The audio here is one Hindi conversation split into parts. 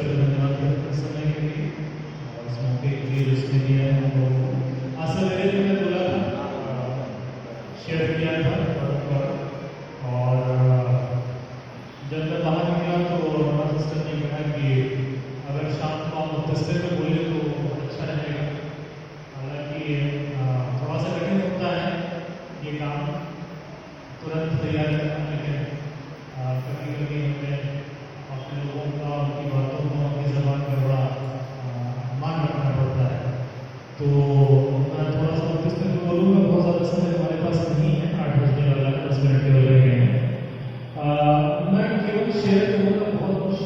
का धन्यवाद करते हैं इस समय के लिए और इस मौके के लिए जो इसने दिया है हम लोगों को। आशा मेरे जो मैं बोला था शेयर किया था और जब मैं बाहर निकला तो हमारा सिस्टर ने कहा कि अगर शाम को आप मुख्तसर में बोले तो बहुत अच्छा रहेगा। हालांकि थोड़ा सा कठिन होता है ये काम तुरंत तैयार करना, लेकिन कभी कभी हमें अपने लोगों का उनकी बातों को अपनी ज़बान पर बड़ा मान रखना पड़ता है। तो मैं थोड़ा सा मुख्तसर में बोलूँगा, बहुत ज़्यादा समय हमारे पास नहीं है, 8 बजने वाला 10 मिनट के रह गए हैं। मैं केवल शेयर करूँगा, बहुत कुछ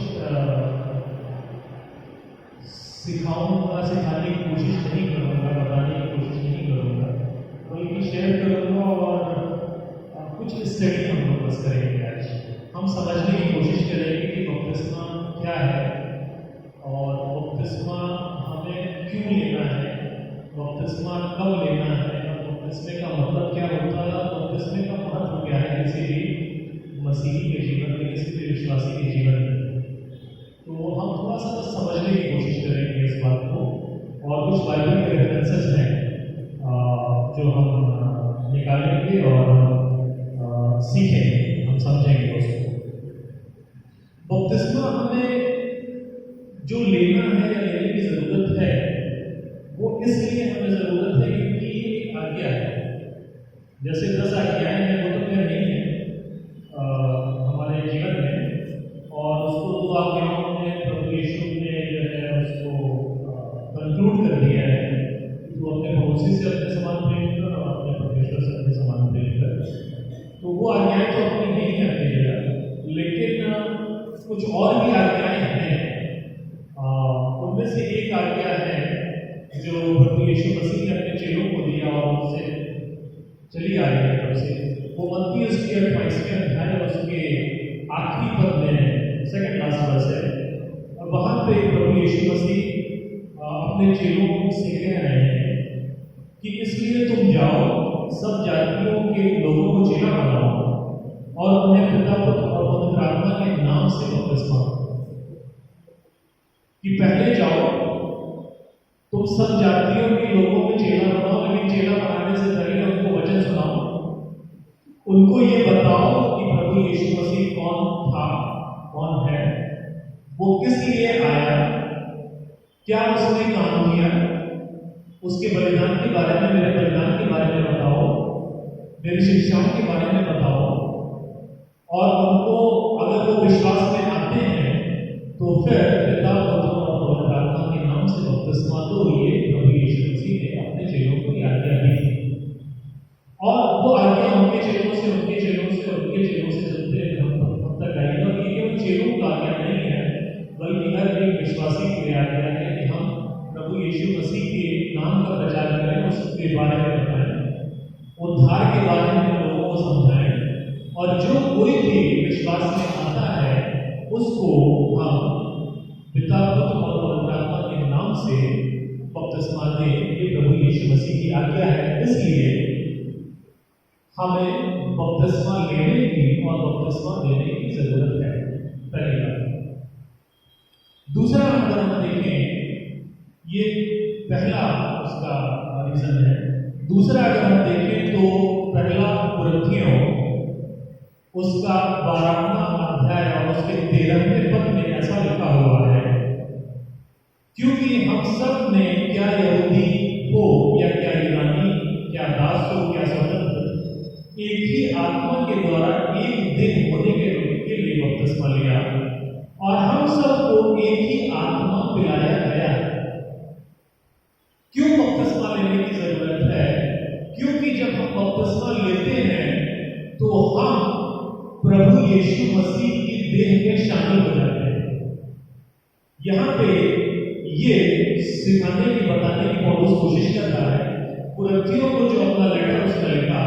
सिखाऊंगा, सिखाने की कोशिश नहीं करूँगा, बताने की कोशिश नहीं करूँगा, बल्कि शेयर करूँगा और कुछ स्टडी हम लोग बस करेंगे। आज हम समझने की कोशिश करेंगे कि बपतिस्मा क्या है और बपतिस्मा हमें क्यों लेना है, बपतिस्मा कब लेना है, बपतिस्मे का मतलब क्या होता है, बपतिस्मे का महत्व क्या है किसी भी मसीही के जीवन में, किसी भी विश्वासी के जीवन में। तो हम थोड़ा सा बस समझने की कोशिश करेंगे इस बात को, और कुछ बाइबल के रेफरेंसेस हैं जो हम निकालेंगे और सीखेंगे, हम समझेंगे उसको। बपतिस्मा हमें जो लेना है या लेने की ज़रूरत है, वो इसलिए हमें ज़रूरत है क्योंकि ये एक आज्ञा है। जैसे 10 आज्ञाएं हैं, वो तो क्या नहीं है हमारे जीवन में, और उसको 2 आज्ञाओं में प्रभु यीशु ने जो है उसको कंक्लूड कर दिया है। तो अपने पड़ोसी से अपने समान प्रेम कर और अपने परमेश्वर से अपने समान प्रेम कर। तो वो आज्ञाएं तो अपनी नहीं करते हैं, लेकिन कुछ और भी आज्ञाएं हैं। उनमें से एक आज्ञा है जो प्रभु यीशु मसीह ने अपने चेलों को दिया और उनसे चली आ रही है तब से। वो मत्ती उसके 28वें अध्याय और उसके आखिरी पद में सेकंड लास्ट वर्स है, और वहाँ पे प्रभु यीशु मसीह अपने चेलों से कह रहे हैं कि इसलिए तुम जाओ, सब जातियों के लोगों को चेला बनाओ और उन्हें पिता पुत्र और पवित्र आत्मा के नाम से बपतिस्मा दो। कि पहले जाओ, तुम सब जातियों के लोगों को चेला बनाओ, लेकिन चेला बनाने से पहले उनको वचन सुनाओ, उनको ये बताओ कि प्रभु यीशु मसीह कौन था, कौन है, वो किस लिए आया, क्या उसने काम किया, उसके बलिदान के बारे में, मेरे बलिदान के बारे में बताओ, मेरी शिक्षाओं के बारे में बताओ। और उनको अगर वो विश्वास में आते हैं तो फिर पिता पुत्र और पवित्र आत्मा के नाम से बपतिस्मा दो। ये प्रभु यीशु मसीह ने अपने चेलों को आज्ञा दी, और वो आज्ञा उनके चेलों से उनके चेलों से उनके चेलों से चलते हम तक आई। और ये केवल चेलों का आज्ञा नहीं है, बल्कि हर एक विश्वासी की आज्ञा है कि हम प्रभु यीशु मसीह के नाम का प्रचार करें, उसके बारे में बताएं, उद्धार के बारे में लोगों को समझाएं, और जो कोई भी विश्वास में आता है उसको हम पिता पुत्र और पवित्र आत्मा के नाम से बपतिस्मा दें। ये प्रभु यीशु मसीह की आज्ञा है, इसलिए हमें बपतिस्मा लेने की और बपतिस्मा देने की जरूरत है, पहली बात। दूसरा अगर हम देखें, ये पहला उसका रीजन है। दूसरा अगर हम देखें तो पहला कुरिन्थियों उसका 12वां अध्याय और उसके 13वें पद में ऐसा लिखा हुआ है, क्योंकि हम सब में क्या यहूदी हो या क्या यूनानी, क्या दास हो क्या स्वतंत्र, एक ही आत्मा के द्वारा एक दिन होने के लिए बपतिस्मा लिया, और हम सबको एक ही आत्मा पिलाया गया। क्यों बपतिस्मा लेने की जरूरत है? क्योंकि जब हम बपतिस्मा लेते हैं तो हम प्रभु यीशु मसीह की देह में शामिल हो जाते हैं। यहाँ पे ये सिखाने की, बताने की पौलुस कोशिश कर रहा है। कुरिन्थियों को जो अपना लेटर उसने लिखा,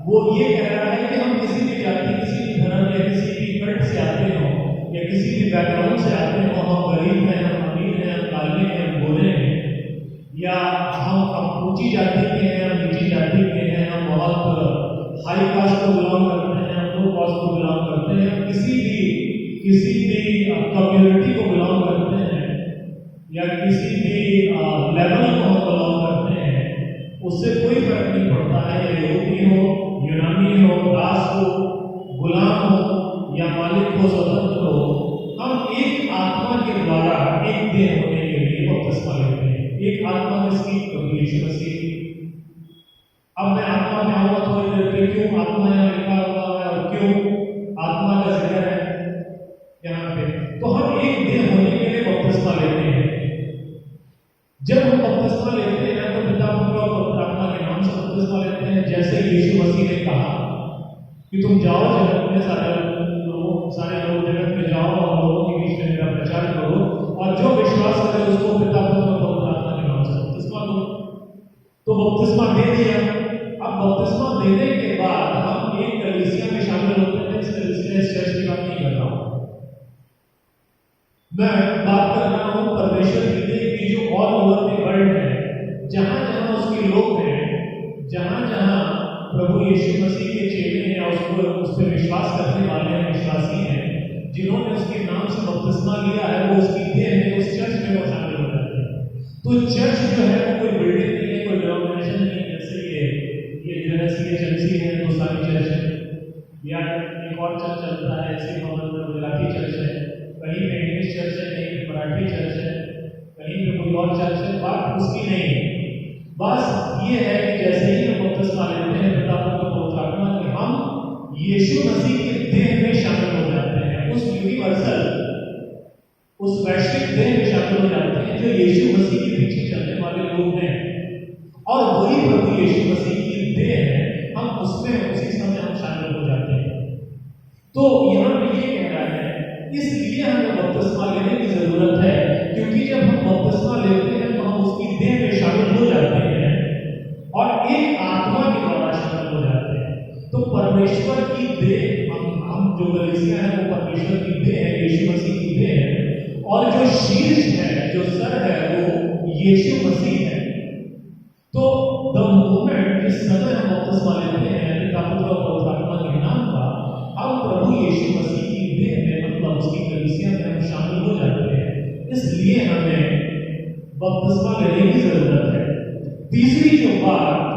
वो ये कह रहा है कि हम किसी भी जाति, किसी भी धर्म या किसी भी कल्ट से आते हो या किसी भी बैकग्राउंड से आते हो, हम गरीब हैं, हम अमीर हैं, हम काले हैं, हम गोरे हैं, या हम ऊंची जाति के हैं, हम नीची जाति के हैं, हम बहुत हाई कास्ट को बिलोंग करते हैं, हम लो कास्ट को बिलोंग करते हैं, किसी भी कम्युनिटी को बिलोंग करते हैं, किसी भी लेवल को हम बिलोंग करते हैं, उससे कोई फर्क नहीं पड़ता है, या यहूदी हो, यूनानी हो, दास हो, गुलाम हो या मालिक हो, स्वतंत्र हो, हम एक आत्मा के द्वारा एक देह होने के लिए बपतिस्मा लेते हैं। एक आत्मा किसकी? प्रभु यीशु मसीह की। अब मैं आत्मा में आऊंगा थोड़ी देर पे, क्यों आत्मा यहाँ लिखा हुआ है और क्यों आत्मा का जिक्र है यहाँ पे। तो हम एक देह होने के लिए बपतिस्मा लेते हैं। जब हम बपतिस्मा लेते हैं तो पिता, पुत्र और पवित्र आत्मा के नाम से बपतिस्मा लेते हैं, जैसे यीशु मसीह ने कहा कि तुम जाओ जगत में, सारे लोग जगत में जाओ और लोगों के बीच में मेरा प्रचार करो, और जो विश्वास करे उसको पिता, पुत्र और पवित्र आत्मा के नाम से बपतिस्मा दो। तो बपतिस्मा दे दिया। अब बपतिस्मा देने के बाद हम एक कलीसिया में शामिल होते हैं। इस कलीसिया, इस चर्च की बात नहीं कर रहा हूं मैं, बात कर रहा हूं परमेश्वर की देह की, जो ऑल ओवर द वर्ल्ड है, जहां जहां उसके लोग हैं, जहां जहां प्रभु यीशु मसीह के चेले हैं या उस पर विश्वास करने वाले हैं, विश्वासी हैं, जिन्होंने उसके नाम से बपतिस्मा लिया है, वो उसकी देह में, उस चर्च में वो शामिल हो जाते हैं। तो चर्च जो है वो कोई बिल्डिंग नहीं है, कोई डिनोमिनेशन नहीं है, जैसे ये जो है CHMC है, दो सारी चर्च है, या एक और चर्च चलता है ऐसे भवन में, गुजराती चर्च है, कहीं पे इंग्लिश चर्च है, कहीं पे मराठी चर्च है, कहीं पे कोई और चर्च है। बात उसकी नहीं है। बस ये है कि जैसे ही हम बपतिस्मा लेते हैं पिता, पुत्र और पवित्र आत्मा के, हम यीशु मसीह के देह में शामिल हो जाते हैं, उस यूनिवर्सल, उस वैश्विक देह में शामिल हो जाते हैं जो यीशु मसीह के पीछे चलने वाले लोग हैं, और वही प्रभु यीशु मसीह की देह है, हम उसमें उसी समय हम शामिल हो जाते हैं। तो यहाँ पे ये कह रहा है, इसलिए हमें बपतिस्मा लेने की जरूरत है, क्योंकि जब हम बपतिस्मा लेते हैं तो हम उसकी देह में शामिल हो जाते हैं और एक आत्मा के द्वारा शामिल हो जाते हैं। तो परमेश्वर की देह, हम जो कलीसिया है वो परमेश्वर की देह है, यीशु मसीह की देह है, और जो शीर्ष है, जो सर है, वो यीशु मसीह है। तो द मोमेंट, जिस समय हम बपतिस्मा लेते हैं पिता, पुत्र और पवित्र आत्मा के नाम का, हम प्रभु यीशु मसीह की देह में, मतलब उसकी कलीसिया में हम शामिल हो जाते हैं। इसलिए हमें बपतिस्मा लेने की जरूरत है। तीसरी जो बात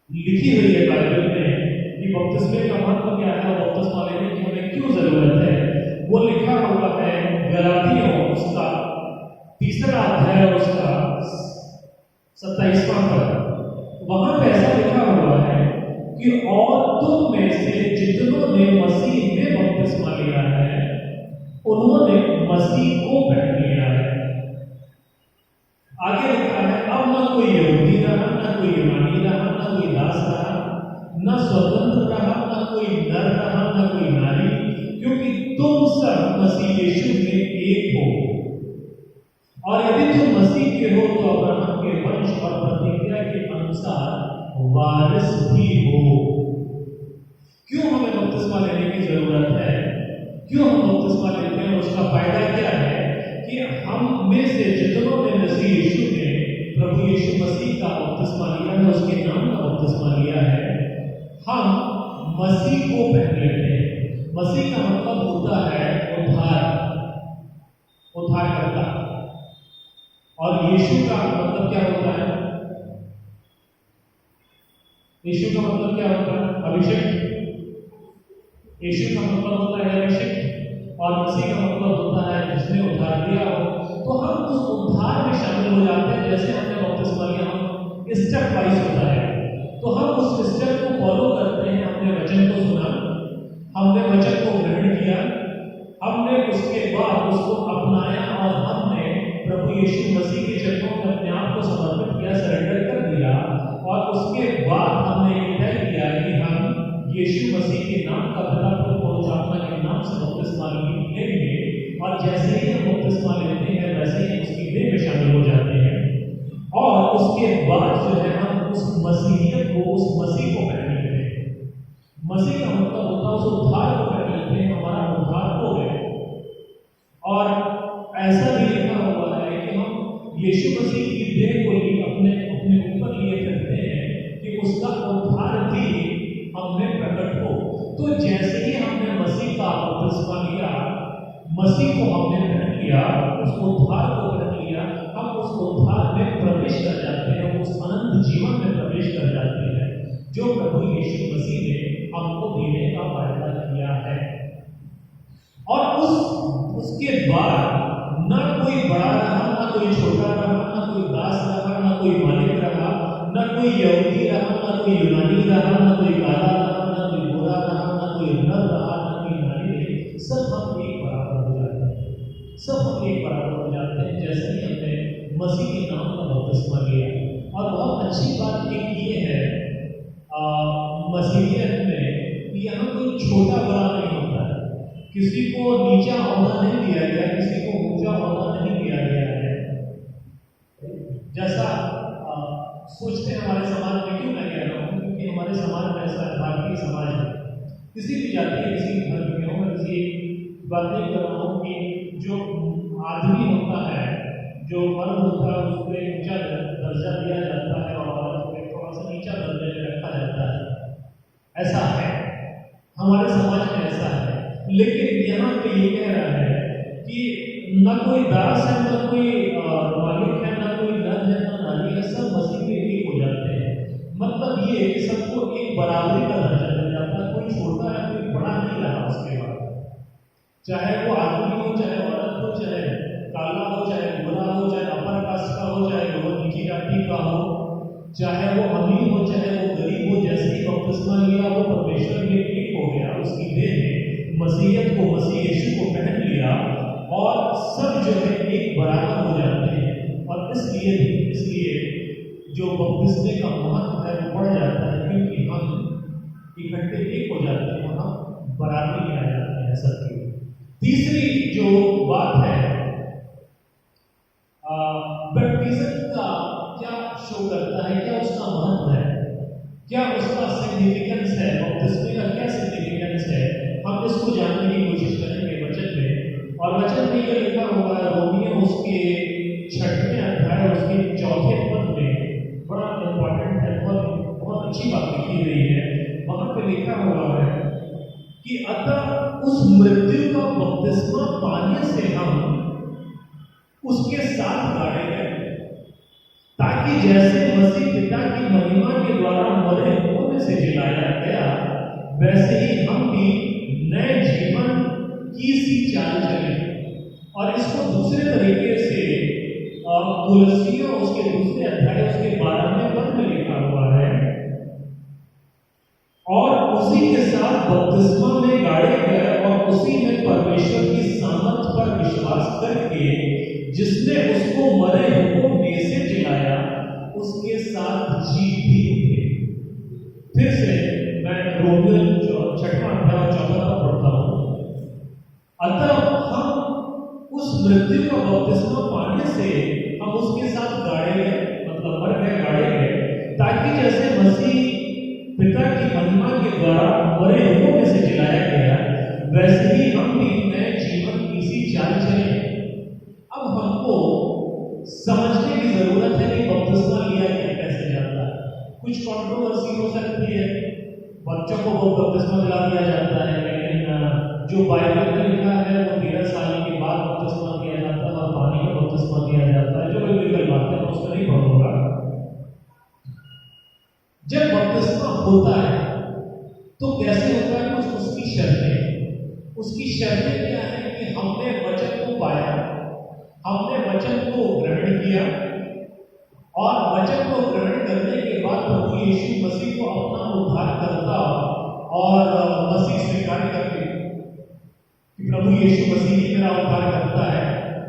लिखी हुई है बाइबल में कि बपतिस्मे का महत्व क्या है, बपतिस्मा लेने की हमें क्यों जरूरत है, वो लिखा हुआ है गलातियों उसका 3रा अध्याय और उसका 27वां पद। वहां पे ऐसा लिखा हुआ है कि और तुम में से जितनों ने मसीह में बपतिस्मा लिया है, उन्होंने मसीह को पहन लिया है। आगे लिखा है, अब न कोई यहूदी रहा, न कोई यूनानी रहा, न कोई दास रहा, न स्वतंत्र रहा, न कोई नर रहा, न कोई नारी, क्योंकि तुम सब मसीह यीशु में एक हो। और यदि तुम मसीह के हो तो अब्राहम के वंश और प्रतिज्ञा के अनुसार वारिस भी हो। क्यों हमें बपतिस्मा लेने की जरूरत है, क्यों हम बपतिस्मा लेते हैं, उसका फायदा क्या है कि हम में से जितनों ने मसीह यीशु में, प्रभु यीशु मसीह का बपतिस्मा लिया है, उसके नाम का बपतिस्मा लिया है, हम मसीह को पहन लेते हैं। मसीह का मतलब होता है उद्धार, उद्धारकर्ता। और यीशु का मतलब क्या होता है? यीशु का मतलब क्या होता है? अभिषेक। यीशु का मतलब होता है अभिषेक, और मसीह का मतलब होता है जिसने उद्धार दिया हो। तो हम उस उद्धार में शामिल हो जाते हैं। जैसे हमने बपतिस्मा लिया, हम स्टेप वाइज होता है, तो हम उस स्टेप को फॉलो करते हैं। हमने वचन को सुना, हमने वचन को ग्रहण किया, हमने उसके बाद उसको अपनाया, और हमने प्रभु यीशु मसीह के चरणों में अपने आप को समर्पित किया, सरेंडर कर दिया, और उसके बाद हमने ये तय किया कि हम यीशु मसीह के नाम का, पिता, पुत्र और पवित्र आत्मा के नाम से बपतिस्मा लेंगे। और जैसे ही हम बपतिस्मा लेते हैं वैसे ही उसकी देह में शामिल हो जाते हैं, और उसके बाद जो है हम उस मसीहियत को, उस मसीह को पहन लेते हैं। मसीह का मतलब होता है उस उद्धार को पहन लेते हैं, हमारा उद्धार हो गया। और ऐसा भी लिखा हुआ है कि हम यीशु मसीह की देह को ही अपने ऊपर लिए करते हैं कि उसका उद्धार भी हमने प्रकट हो। तो जैसे ही हमने मसीह का बपतिस्मा लिया, मसीह को हमने पहन लिया, उस उद्धार को पहन लिया, हम उस उद्धार में प्रवेश कर जाते हैं, उस अनंत जीवन में प्रवेश कर जाते हैं जो प्रभु यीशु मसीह ने हमको देने का वायदा किया है। और उसके बाद ना कोई बड़ा रहा, ना कोई छोटा रहा, ना कोई दास रहा, ना कोई मालिक रहा, ना कोई यहूदी रहा, ना कोई यूनानी रहा, ना कोई काला रहा, ना कोई गोरा रहा, ना कोई नर रहा, ना कोई नारी रही, सब हम एक बराबर हो जाते हैं, सब हम एक बराबर हो जाते हैं जैसे ही हमने मसीह के नाम का बपतिस्मा लिया। और बहुत अच्छी बात एक ये है मसीहियत में कि यहाँ कोई छोटा बड़ा नहीं होता है, किसी को नीचा ओहदा नहीं दिया गया, किसी को ऊंचा ओहदा नहीं दिया गया है। जैसा सोचते हैं हमारे समाज में, क्यों मैं कह रहा हूँ, क्योंकि हमारे समाज में ऐसा भारतीय समाज है, किसी भी जाति या किसी भी धर्म में हो, मैं किसी बात नहीं कर रहा हूँ कि जो आदमी होता है, जो मर्द होता है, उसको एक ऊंचा दर्जा दिया जाता है और औरत को एक थोड़ा सा नीचा दर्जा में रखा जाता है। ऐसा है हमारे समाज में, ऐसा है। लेकिन यहाँ पे ये कह रहा है कि न कोई दास है, न कोई मालिक है, न कोई नर है, न नारी है, सब मसीह में एक हो जाते हैं। मतलब ये कि सबको एक बराबरी का दर्जा मिल जाता है, कोई छोटा है कोई बड़ा नहीं रहा उसके बाद, चाहे वो आदमी हो, चाहे औरत हो, चाहे काला हो, चाहे गोरा हो, चाहे अपर कास्ट का हो, चाहे वो नीची जाति का हो, चाहे वो अमीर हो, चाहे वो गरीब हो, जैसे ही बपतिस्मा लिया वो परमेश्वर में एक हो गया, उसकी देह में मसीहियत को, मसीह यीशु को पहन लिया और सब जो है एक बराबर हो जाते हैं। और इसलिए जो बपतिस्मे का महत्व है वो बढ़ जाता है, क्योंकि हम इकट्ठे एक हो जाते हैं, हम बराबरी में आ जाते हैं सबकी। तीसरी जो बात है, बैप्टिज्म का क्या शो करता है, क्या उसका महत्व है, क्या उसका सिग्निफिकेंस है, बपतिस्मे का क्या सिग्निफिकेंस है, हम इसको जानने की कोशिश करेंगे वचन में। और वचन में यह लिखा हुआ है, रोमियो उसके 6वें अध्याय उसके 4 पद में, बड़ा इंपॉर्टेंट है, बहुत अच्छी बात लिखी गई है। वहां पे लिखा हुआ है कि अतः उस मृत्यु का बपतिस्मा पाने से हम उसके साथ गाड़े गए, ताकि जैसे मसीह पिता की महिमा के द्वारा मरे हुओं में से जिलाया गया, वैसे ही हम भी नए जीवन की सी चाल चले। और इसको दूसरे तरीके से कुलसियों उसके दूसरे अध्याय उसके 12वें पद में लिखा हुआ है, और उसी के साथ बपतिस्मा में गाड़े गए और उसी में परमेश्वर की सामर्थ पर विश्वास करके जिसने उसको मरे हुओं में से जिलाया, उसके साथ जी भी उठे। फिर से मैं रोमियो 6वां अध्याय 14 पद पढ़ता हूँ। अतः हम उस मृत्यु का बपतिस्मा पाने से हम उसके साथ गाड़े गए, मतलब मर गए, गाड़े गए, ताकि जैसे मसीह पिता की महिमा के द्वारा मरे हुओं में से जिलाया गया, वैसे ही हम भी नए जीवन की सी चाल चले। अब हमको समझने की जरूरत है कि बपतिस्मा लिया गया कैसे जाता है। कुछ कंट्रोवर्सी हो सकती है, बच्चों को बपतिस्मा दिला दिया जाता है, लेकिन जो बाइबल में लिखा है वो 13 साल के बाद बपतिस्मा दिया जाता है और पानी में बपतिस्मा दिया जाता है, जो बिल्कुल बात है, मैं उसको नहीं पढ़ूंगा। जब बपतिस्मा होता है तो कैसे होता है, कुछ उसकी शर्तें क्या है कि हमने वचन को पाया, हमने वचन को ग्रहण किया, और वचन को ग्रहण करने के बाद प्रभु यीशु मसीह को अपना उद्धारकर्ता और मसीह स्वीकार करके कि प्रभु यीशु मसीह ही मेरा उद्धार करता है,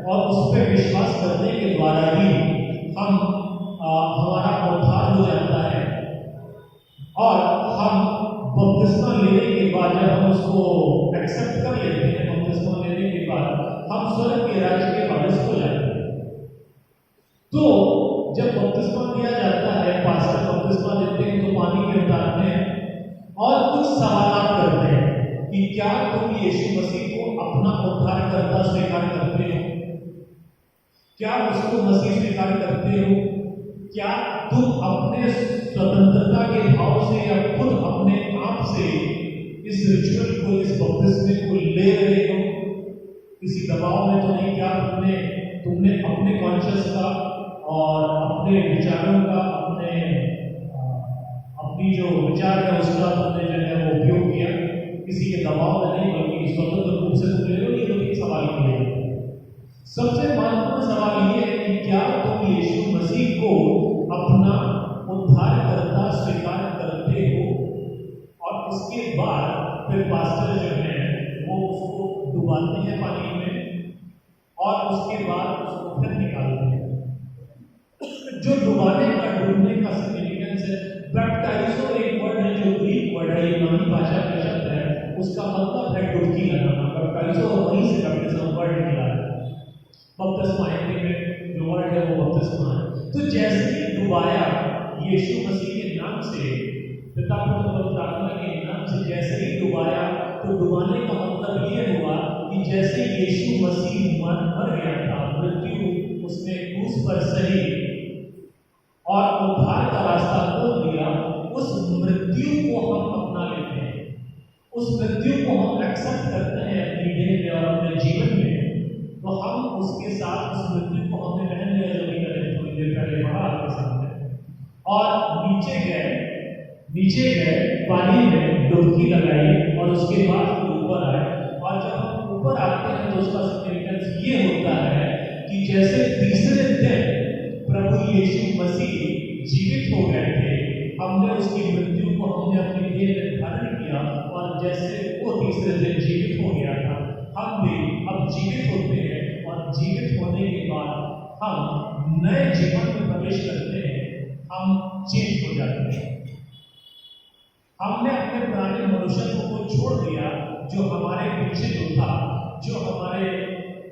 और उस पर विश्वास करने के द्वारा ही हम हमारा उद्धार हो जाता है। और हम बपतिस्मा लेने के बाद जब हम उसको एक्सेप्ट कर लेते हैं, बपतिस्मा लेने के बाद हम स्वर्ग के राज्य के वारिस हो जाते हैं। तो जब बपतिस्मा दिया जाता है, पास्टर बपतिस्मा देते हैं तो पानी में उतारते हैं और कुछ सवाल करते हैं कि क्या तुम यीशु मसीह को अपना उद्धारकर्ता स्वीकार करते हो, क्या उसको मसीह स्वीकार करते हो, क्या तुम अपने स्वतंत्रता के भाव से या खुद अपने आप से इस रिचुअल को, इस बपतिस्मे को ले रहे हो, किसी दबाव में तो नहीं, क्या तुमने तुमने अपने कॉन्शियस का और अपने विचारों का, अपनी जो विचार है उसका तुमने जो है वो उपयोग किया, किसी के दबाव में नहीं बल्कि स्वतंत्र रूप से तुम ले लो। ये तो एक सवाल किया। सबसे महत्वपूर्ण सवाल ये है कि क्या तुम यीशु मसीह को अपना उद्धारकर्ता स्वीकार करते हो? और उसके बाद फिर पास्टर जो है वो उसको डुबाते हैं पानी में और उसके बाद उसको फिर निकालते हैं। जो डुबाने का, डूबने का सिग्निफिकेंस है, बैप्टाइजो एक वर्ड है जो ग्रीक वर्ड है, यूनानी भाषा का शब्द है, उसका मतलब है डुबकी लगाना। बैप्टाइजो वहीं से बैप्टिज्म वर्ड निकला है। बपतिस्मा हिंदी में जो वर्ड है वो बपतिस्मा है। तो जैसे ही डुबाया यीशु मसीह के नाम से, पिता पुत्र पवित्र आत्मा के नाम से जैसे ही डुबाया, तो डुबाने का मतलब ये हुआ कि जैसे यीशु मसीह मर गया था, मृत्यु उसने क्रूस पर सही और उद्धार का रास्ता खोल दिया, उस मृत्यु को हम अपना लेते हैं, उस मृत्यु को हम एक्सेप्ट करते हैं अपनी देह में और अपने जीवन में। तो हम उसके साथ उस मृत्यु को हमने पहन लिया, जो भी मैंने थोड़ी देर पहले पढ़ा आपके सामने, और नीचे गए पानी में डुबकी लगाई और उसके बाद ऊपर आए। और जब हम ऊपर आते हैं तो उसका सिग्निफिकेंस ये होता है कि जैसे तीसरे दिन प्रभु यीशु मसीह जीवित हो गए थे, हमने उसकी मृत्यु को हमने अपनी देह में धारण किया, और जैसे वो तीसरे दिन जीवित हो गया था, हम भी अब जीवित होते हैं, और जीवित होने के बाद हम नए जीवन में प्रवेश करते हैं, हम चेंज हो जाते हैं। हमने अपने पुराने मनुष्य को छोड़ दिया, जो हमारे पीछे जो था, जो हमारे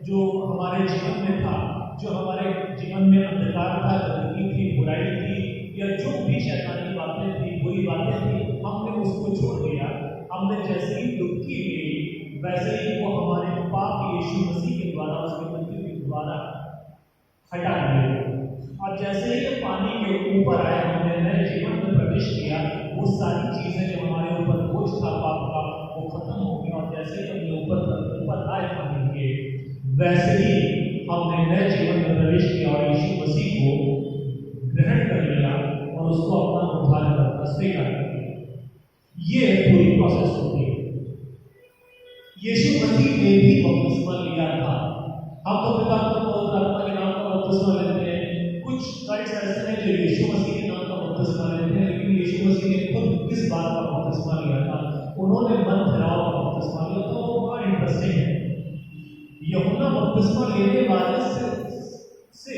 जीवन में था, जो हमारे जीवन में अंधकार था, गंदगी थी, बुराई थी, या जो भी शैतानी बातें थी, बुरी बातें थी, हमने उसको छोड़ दिया। हमने जैसे ही डुबकी ली, वैसे ही वो हमारे पाप यीशु मसीह के द्वारा, उसकी मृत्यु के द्वारा हटा दिए। और जैसे ही पानी के ऊपर आए, हमने नए जीवन में प्रवेश किया, वो सारी चीजें जो हमारे ऊपर बोझ था पाप का, वो खत्म हो गया। और जैसे ही हमने ऊपर आए पानी के, वैसे ही हमने नए जीवन में प्रवेश किया और यीशु मसीह को ग्रहण कर लिया और उसको अपना उद्धारकर्ता स्वीकार कर लिया। ये पूरी प्रोसेस होती है। यीशु मसीह ने भी बपतिस्मा लिया था। हम तो पिता पुत्र पवित्र आत्मा के नाम का बपतिस्मा लेते हैं। कुछ कल्ट्स ऐसे हैं जो यीशु मसीह के नाम का बपतिस्मा लेते हैं, लेकिन यीशु मसीह ने खुद किस बात का बपतिस्मा लिया था? उन्होंने मन फिराव का बपतिस्मा लिया था। वो बड़ा इंटरेस्टिंग है। यूहन्ना बपतिस्मा लेने वाले से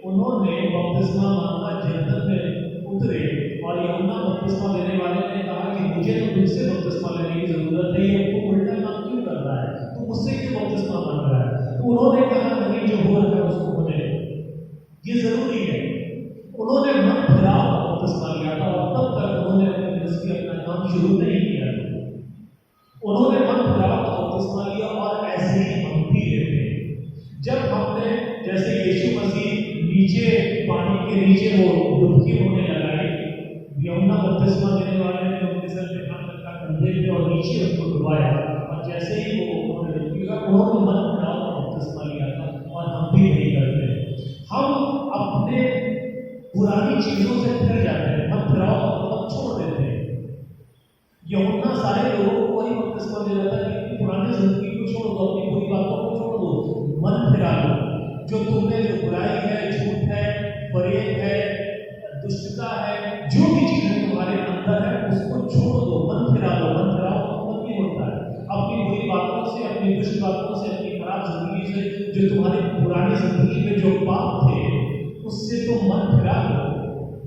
उन्होंने बपतिस्मा मांगा, जन्नत में उतरे, और यूहन्ना बपतिस्मा लेने वाले ने कहा कि मुझे तो तुझसे बपतिस्मा लेने की जरूरत है, ये तू उल्टा काम क्यों कर रहा है, तू मुझसे क्यों बपतिस्मा मांग रहा है? तो उन्होंने कहा नहीं, जो हो रहा है उसको होने दे, ये जरूरी है। उन्होंने मन फिराव का बपतिस्मा लिया था, और तब तक उन्होंने अपने मिनिस्ट्री, अपना काम शुरू नहीं किया था। उन्होंने मन फिराव का बपतिस्मा लिया, और ऐसे ही हम भी लेते हैं। जब हमने जैसे यीशु मसीह नीचे, पानी के नीचे वो डुबकी होने लगाई, यूहन्ना बपतिस्मा देने वाले ने उनके सर पे हाथ रखा, कंधे पे, और नीचे उसको डुबाया, और जैसे ही वो उन्होंने डुबकी का, उन्होंने मन फिराव का बपतिस्मा लिया था, और हम भी नहीं करते। हम अपने पुरानी चीजों से फिर जाते हैं, मन फिराव का मतलब छोड़ देते हैं। यूहन्ना सारे लोगों को वही बपतिस्मा दे रहा था कि पुरानी जिंदगी को छोड़ दो, अपनी बुरी बातों को छोड़ दो, मन फिरा लो। जो तुमने, जो बुराई है, झूठ है, फरेब है, दुष्टता है, जो भी चीजें तुम्हारे अंदर है, उसको छोड़ दो, मन फिरा लो। मन फिराव का मतलब ये होता है अपनी बुरी बातों से, अपनी दुष्ट बातों से, अपनी खराब जिंदगी से, जो तुम्हारी पुरानी जिंदगी में जो पाप थे, उससे तुम मन फिरा लो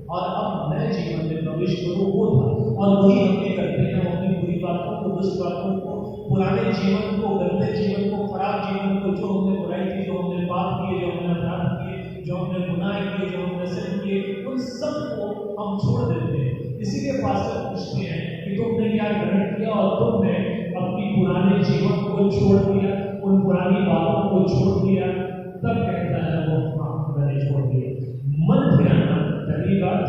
और अब नए जीवन में प्रवेश करो। वो था, और वही हम भी करते हैं। हम अपनी बुरी बातों को, दुष्ट बातों को, पुराने जीवन को, गंदे जीवन को, खराब जीवन को, जो हमने बुराई की, जो हमने पाप किए, जो हमने अपराध किए, जो हमने गुनाह किए, जो हमने सिद्ध किए, उन सब को हम छोड़ देते हैं। इसीलिए पास्टर पूछते हैं कि तुमने क्या ग्रहण किया और तुमने अपनी पुराने जीवन को छोड़ दिया, उन पुरानी बातों को छोड़ दिया। तब कहता है वो, हाँ मैंने छोड़ दिया। मन फिराना पहली बात,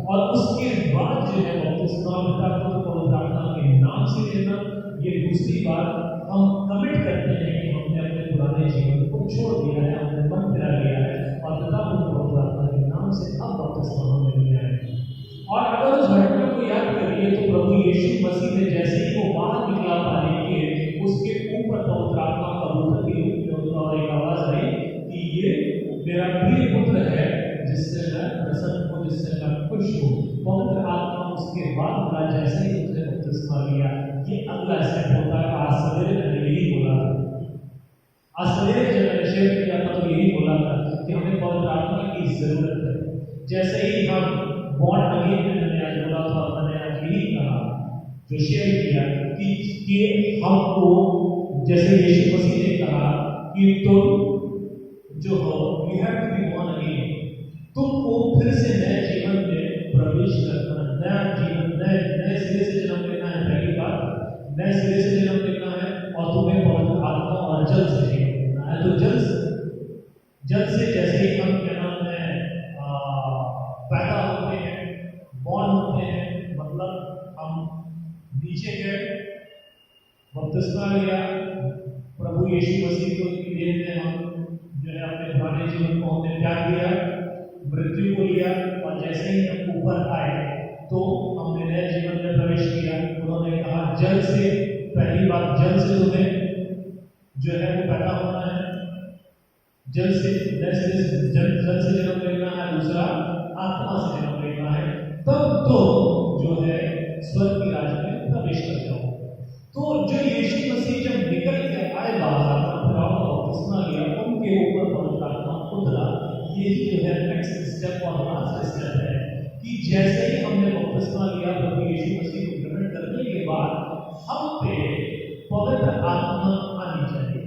और उसके बाद जो है बपतिस्मा पिता पुत्र पवित्र आत्मा के नाम से लेना, ये दूसरी बात। हम कमिट करते हैं कि हमने अपने पुराने अपने जीवन को छोड़ दिया है, अपने मन फिरा लिया है और पिता पुत्र पवित्र आत्मा के नाम से अब बपतिस्मा हमें मिल गया है। और अगर उस घटना को याद करिए तो प्रभु यीशु मसीह ने जैसे ही वो बाहर निकला पानी के, उसके ऊपर पवित्र आत्मा कबूतर के रूप में उतरा और एक आवाज आई कि ये मेरा प्रिय पुत्र है जिससे मैं प्रसन्न हूँ, जिससे मैं खुश हूँ। पवित्र आत्मा उसके बाद बोला जैसे ही उसने बपतिस्मा लिया, ये अगला स्टेप होता है। आज सवेरे मैंने यही बोला था, आज सवेरे जब मैंने शेयर किया था तो यही बोला था कि हमें पवित्र आत्मा की जरूरत है। जैसे ही हम बॉर्न अगेन में मैंने आज बोला था, मैंने आज यही कहा जो शेयर किया कि हमको जैसे यीशु मसीह ने कहा कि तुम जो हो you have to be born again, तुमको फिर से नए जीवन में प्रवेश करना, नया जीवन, नए सिरे से जन्म लेना है। पहली बात नए सिरे से जन्म लेना है और तुम्हें पवित्र आत्मा और जल से जन्म लेना है। तो जल से जैसे ही हम क्या नाम है पैदा होते हैं, बॉर्न होते हैं, मतलब हम नीचे गए, बपतिस्मा लिया, प्रभु यीशु मसीह को देह में हम जो है अपने पुराने जीवन को हमने त्याग दिया, मृत्यु को लिया और जैसे ही हम ऊपर आए तो हमने नए जीवन में प्रवेश किया। उन्होंने कहा जल से, पहली बात जल से तुम्हें जो है वो पैदा होना है, जल से जल से जन्म लेना है, दूसरा आत्मा से जन्म लेना है, तब तो जो है स्वर्ग की राज्य में प्रवेश कर जाओ। तो जो यीशु मसीह जब निकल के आए बाहर, बपतिस्मा लिया, उनके ऊपर पवित्र आत्मा उतरा। ये जो है नेक्स्ट स्टेप और लास्ट स्टेप है कि जैसे ही हमने बपतिस्मा लिया, प्रभु यीशु मसीह को ग्रहण करने के बाद हम पे पवित्र आत्मा आनी चाहिए,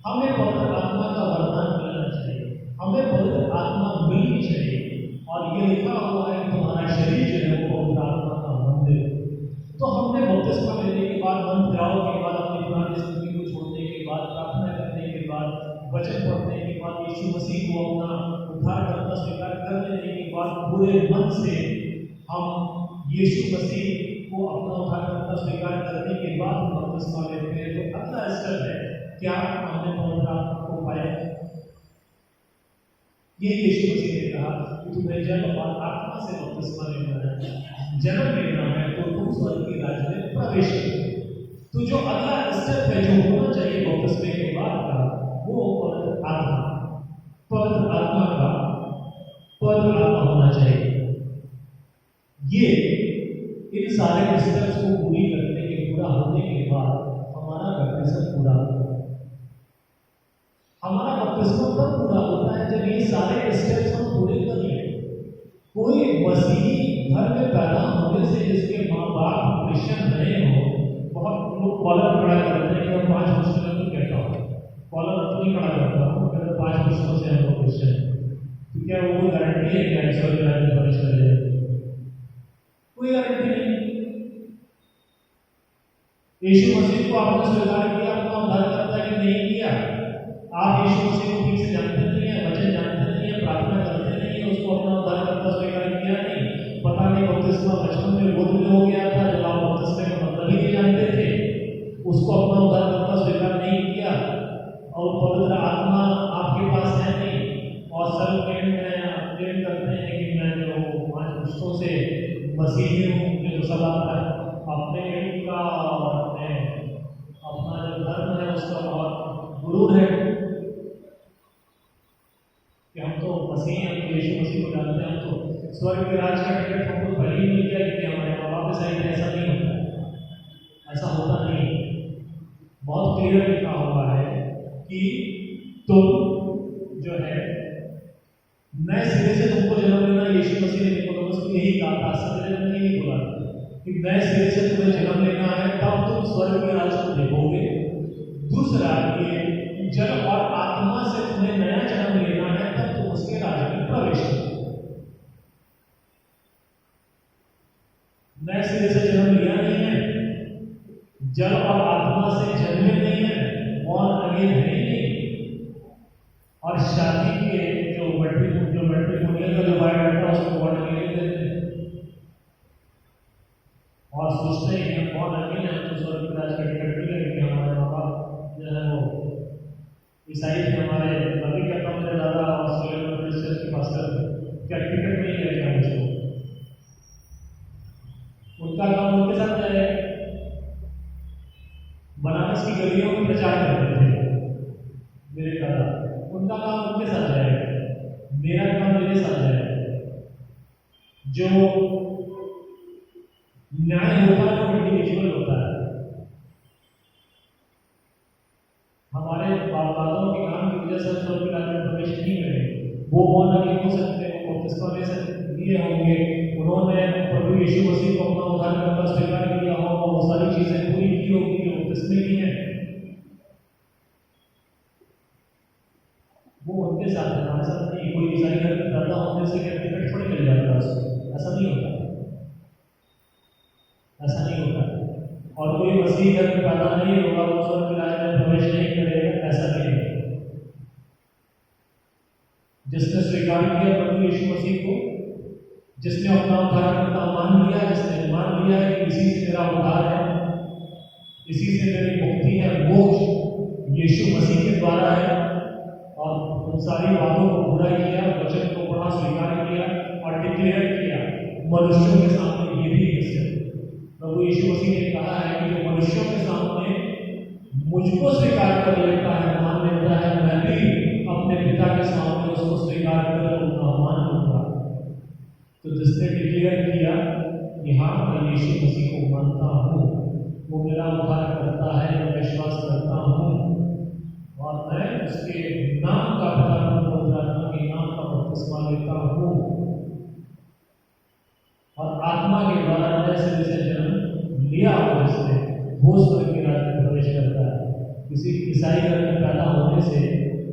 हमें पवित्र आत्मा का वरदान मिलना चाहिए, हमें पवित्र आत्मा मिलनी चाहिए। और ये लिखा हुआ है कि तुम्हारा शरीर जो है वो पवित्र आत्मा का मंदिर है। तो हमने बपतिस्मा लेने के बाद, मन फिराव के बाद, अपनी पुरानी जिंदगी को छोड़ने के बाद, प्रार्थना करने के बाद, वचन पढ़ने के बाद, यीशु मसीह को अपना उद्धारकर्ता स्वीकार कर लेने के बाद, पूरे मन से हम यीशु मसीह को अपना उद्धारकर्ता स्वीकार करने के बाद बपतिस्मा लेते हैं। तो अगला स्टेप है, क्या हमने पवित्र आत्मा को पाया? ये यीशु मसीह ने कहा कि तुम्हें जल और आत्मा से बपतिस्मा लेना है, जन्म लेना है, तो तुम स्वर्ग के राज्य में प्रवेश करोगे। तो जो अगला स्टेप है जो होना चाहिए बपतिस्मे के बाद का, वो पवित्र आत्मा होना चाहिए। ये इन सारे स्टेप्स को पूरा होने के बाद हमारा बपतिस्मा पूरा होता है। हमारा बपतिस्मा तब पूरा होता है जब ये सारे स्टेप्स हम पूरे कर लें। कोई मसीही घर में पैदा होने से जिसके माँ बाप क्रिश्चियन नहीं हो, बहुत लोग कॉलर खड़ा करते हैं कि 5 वर्ष में तो कहता हूँ, कॉलर तो नहीं खड़ा करता हूँ, अगर 5 वर्षों से हम लोग क्रिश्चियन, तो क्या वो गारंटी है कि स्वर्ग राज्य में प्रवेश कर जाएंगे? कोई गारंटी नहीं। यीशु मसीह को आपने स्वीकार किया, अपना उद्धार करता है कि नहीं किया? आप यीशु मसीह को ठीक से जानते नहीं है, वचन जानते नहीं है, प्रार्थना करते नहीं है, उसको अपना उद्धारकर्ता स्वीकार किया नहीं। पता नहीं बपतिस्मा बचपन में गोद में हो गया था, जब आप बपतिस्मे का मतलब ही नहीं जानते थे, उसको अपना उद्धारकर्ता स्वीकार नहीं किया और पवित्र आत्मा आपके पास है नहीं, और सब क्लेम करते हैं कि मैं जो 5 वर्षों से मसीही हूँ, मुझे तो सब आता है, अपने का अपना जो धर्म है उसका बहुत गुरूर है कि हम तो मसीह हैं, हम यीशु मसीह को जानते हैं, हम तो स्वर्ग के राज का टिकट हमको पहले ही मिल गया कि हमारे माँ बाप सही है। ऐसा नहीं होता है, ऐसा होता नहीं। बहुत क्लियर लिखा हुआ है कि तुम जो है नए सिरे से तुमको जन्म लेना। यीशु मसीह ने निकोदेमुस को यही कहा था, सवेरे मैंने यही बोला कि नए सिरे से तुम्हें जन्म लेना है, तब तुम स्वर्ग के राज को देखोगे। दूसरा ये जल और आत्मा से तुम्हें नया जन्म लेना है, तब तुम उसके राज्य में प्रवेश करोगे। नए सिरे से जन्म लिया नहीं है, जल और आत्मा से जन्मे नहीं है, और अगेन है नहीं। और शादी के जो मैट्रिमोनियल का जो बायोडाटा उसको बॉर्न अगेन देते हैं और सोचते हैं कि बॉर्न अगेन है तो स्वर्ग के राज का टिकट मिलेगा कि हमारे माँ बाप जो है वो ईसाई थे हमारे, अभी कहता हूँ मेरे दादा ऑस्ट्रेलिया में चर्च के पास्टर, क्या टिकट नहीं है क्या मुझको? उनका काम उनके साथ है, बनारस की गलियों में प्रचार करते थे मेरे दादा, उनका काम उनके साथ जाएगा, मेरा काम मेरे साथ जाएगा। जो न्याय होता है वो इंडिविजुअल होता है। हमारे बाप दादाओं के काम की वजह से हम स्वर्ग राज्य में प्रवेश नहीं करेंगे। वो कौन अभी हो सकते हैं, वो किसका ले लिए होंगे, उन्होंने प्रभु यीशु मसीह को अपना उद्धारकर्ता स्वीकार किया होगा, वो सारी चीजें पूरी की होगी जो किसने की है, वो उनके साथ है, हमारे साथ नहीं। कोई ईसाई घर में पैदा होने से क्या टिकट थोड़ी मिल जाता है उसको, ऐसा नहीं होता, ऐसा नहीं होता। और कोई मसीह घर में पैदा नहीं होगा वो स्वर्ग राज्य में प्रवेश नहीं करेगा, ऐसा नहीं होता। जिसने स्वीकार किया प्रभु यीशु मसीह को, जिसने अपना उद्धारकर्ता मान लिया, जिसने मान लिया है कि इसी से मेरा उद्धार है, इसी से मेरी मुक्ति है, मोक्ष यीशु मसीह के द्वारा है, और उन सारी बातों को पूरा किया, वचन को पढ़ा, स्वीकार किया और डिक्लेयर किया मनुष्यों के सामने। ये भी प्रभु यीशु मसीह ने कहा है कि जो मनुष्यों के सामने मुझको स्वीकार कर लेता है, मान लेता है, मैं भी अपने पिता के सामने उसको स्वीकार कर उनका मान लूंगा। तो जिसने डिक्लेयर किया कि हाँ मैं यीशु मसीह को मानता हूँ, वो मेरा उद्धार करता है, मैं विश्वास करता हूँ और मैं उसके नाम का पवित्र के नाम का बपतिस्मा लेता हूँ और आत्मा के द्वारा जैसे जैसे जन्म लिया हो जिसने, वो स्वर्ग के राज्य में प्रवेश करता है। किसी ईसाई घर में पैदा होने से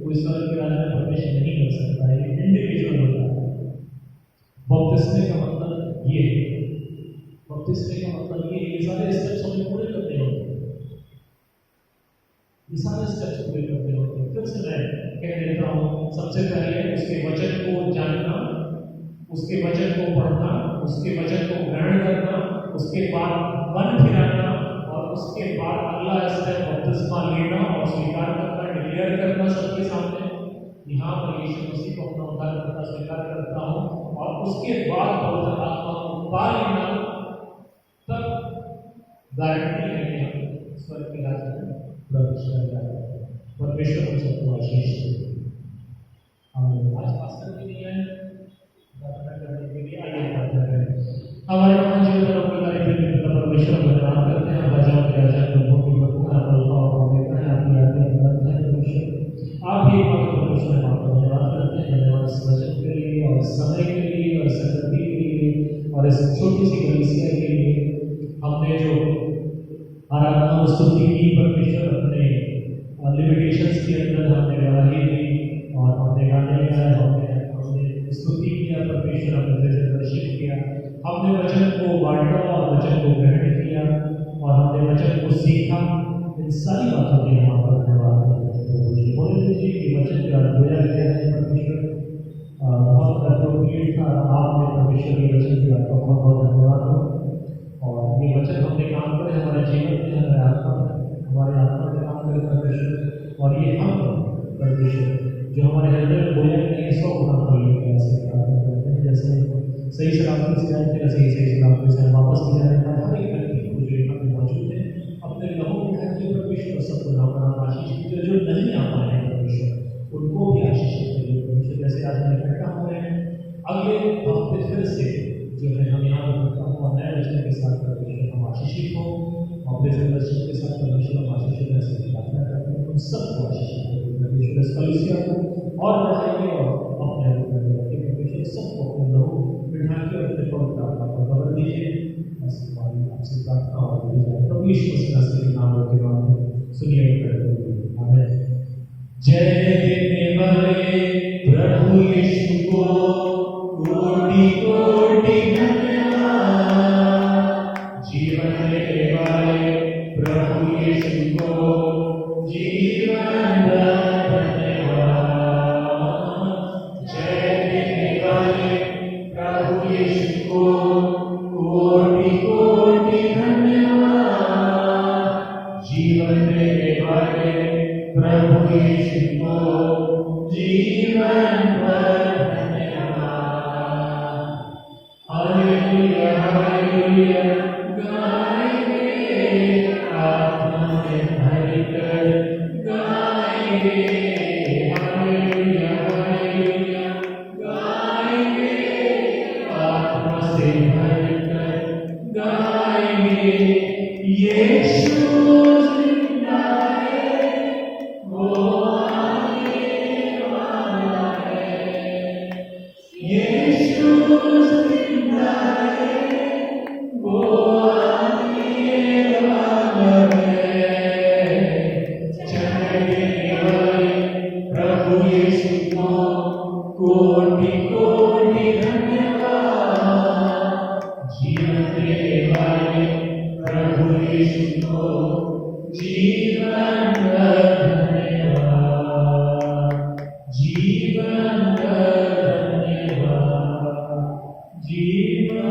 कोई स्वर्ग के राज्य में प्रवेश नहीं कर सकता, ये इंडिविजुअल होता है। बपतिस्मे का मतलब ये, बपतिस्मे का मतलब ये सारे स्टेप्स हमें पूरे करने होते हैं, ये सारे स्टेप्स पूरे करने होते हैं। फिर से मैं कह देता हूँ, सबसे पहले उसके वचन को जानना, उसके वचन को पढ़ना, उसके वचन को ग्रहण करना, उसके बाद मन फिराना और उसके बाद अगला स्टेप बपतिस्मा लेना और स्वीकार करना, डिक्लेयर करना सबके सामने, यहाँ पर यीशु मसीह को अपना उद्धारकर्ता स्वीकार करता हूँ और उसके बाद पवित्र आत्मा को पा लेना, तब गारंटी है कि हम स्वर्ग के राज्य में प्रवेश कर जाएंगे। परमेश्वर हम सबको आशीष दे। आज पास्टर के लिए प्रार्थना करने के लिए आइए प्रार्थना करें। हमारे महान जीवन और परमेश्वर धन्यवाद करते हैं, राजाओं के राजा प्रभु की बरकत और देता है, आपकी आज्ञा पालन है परमेश्वर। आप ही परमेश्वर आपका धन्यवाद करते हैं, धन्यवाद इस वचन के लिए और समय के लिए और संगति के लिए और इस छोटी सी कलीसिया के लिए। हमने जो आराधना स्तुति की परमेश्वर, अपने लिमिटेशंस के अंदर हमने गवाही दी और हमने गाने गाए, हमने स्तुति किया परमेश्वर, हमने प्रेजेंट वर्शिप किया, हमने वचन को बांटा और वचन को ग्रहण किया और हमने वचन को सीखा। इन सारी बातों के यहाँ पर धन्यवाद बोले दीजिए कि वचन का बोया गया है परमेश्वर, बहुत अप्रोप्रिएट था। आपने परमेश्वर के वचन की आपका बहुत बहुत धन्यवाद हो और ये वचन हमने काम करे हमारे जीवन में, हमारे आत्मा में काम करे परमेश्वर, और ये हम परमेश्वर जो हमारे हृदय में बोया गया 100 गुना फल लेके ऐसे प्रार्थना करते हैं। जैसे सही सलामती से जाए थे, ऐसे ही सही सलामती से वापस भी जाने का हर एक व्यक्ति को जो यहाँ पे मौजूद है अपने लहू में ढके परमेश्वर सबको नाम नाम आशीष कीजिए। जो नहीं आ पाए हैं परमेश्वर उनको भी आशीष कीजिए परमेश्वर। जैसे आज हम इकट्ठा हुए हैं, अगले हफ्ते फिर से जो है हम यहाँ पर इकट्ठा हुआ नए वचन के साथ परमेश्वर हम आशीषित हो और प्रेजेंट वचन के साथ परमेश्वर हम आशीषित ऐसे प्रार्थना करते हैं। उन सबको आशीषित करिए परमेश्वर, इस कलीसिया को और बढ़ाइए और अपने परमेश्वर सबको अपने लहू बिठा के अपने पवित्र आत्मा को बदल दीजिए। ऐसी हमारी आपसे प्रार्थना और प्रभु यीशु मसीह के नाम के नाम सुनिए करते हमें। जय देने वाले प्रभु यीशु को कोटि कोटि धन्यवाद, जीवन देने वाले प्रभु यीशु को जीवन धन्यवाद। जय देने वाले प्रभु यीशु को कोटि कोटि धन्यवाद, जीवन देने वाले प्रभु यीशु को जीवन